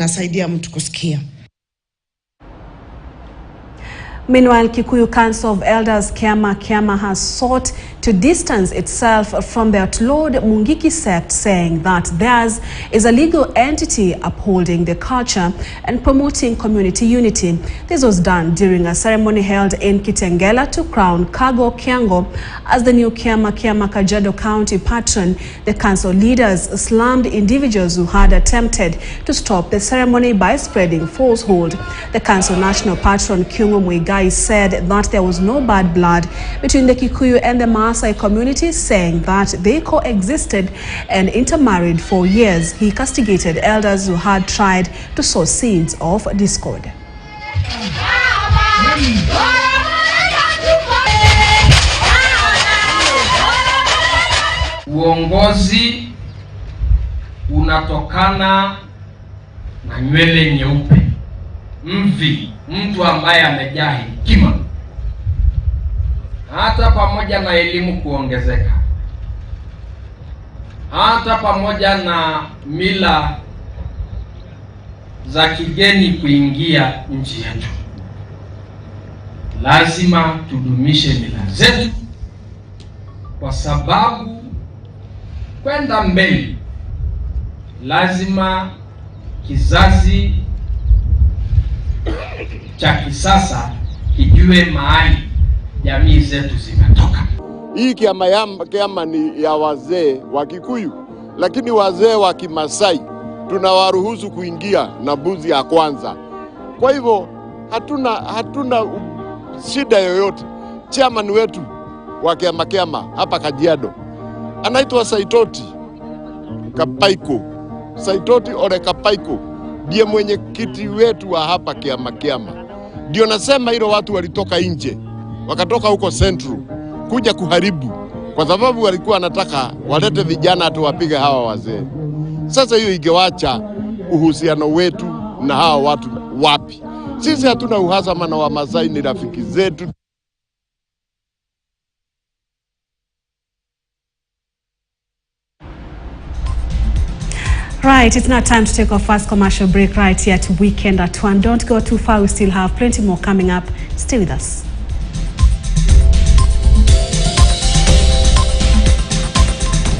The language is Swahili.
nasaidia mtu kusikia. Meanwhile, Kikuyu Council of Elders Kiama has sought to distance itself from the outlawed Mungiki sect, saying that theirs is a legal entity upholding the culture and promoting community unity. This was done during a ceremony held in Kitengela to crown Kago Kiango as the new Kiama Kajiado County patron. The council leaders slammed individuals who had attempted to stop the ceremony by spreading falsehood. The council national patron Kyungo Mwigai said that there was no bad blood between the Kikuyu and the Maasai communities, saying that they coexisted and intermarried for years. He castigated elders who had tried to sow seeds of discord. Uongozi unatokana na nywele nyeupe, mvi, mtu ambaye amejaa hekima, hata pamoja na elimu kuongezeka, hata pamoja na mila za kigeni kuingia nchi yetu. Lazima tudumishe mila zetu, kwa sababu kwenda mbele lazima kizazi cha kisasa kijue mahali jamii zetu zimetoka. Hii kiama ni ya wazee wa Kikuyu, lakini wazee wa Kimasai tunawaruhusu kuingia na mbuzi ya kwanza. Kwa hivyo hatuna shida yoyote. Chairman wetu wa kiama hapa Kajiado anaitwa Saitoti Kapaiko. Saitoti Ole Kapaiko ndiye mwenyekiti wetu wa hapa kiama. Ndio nasema hilo watu walitoka nje, wakatoka huko Central kuja kuharibu, kwa sababu walikuwa wanataka walete vijana tu wapige hawa wazee. Sasa hiyo ingewacha uhusiano wetu na hawa watu wapi? Sisi hatuna uhasama na Wamasai, ni rafiki zetu. Right, it's now time to take our first commercial break right here at Weekend at 1. Don't go too far, we still have plenty more coming up. Stay with us.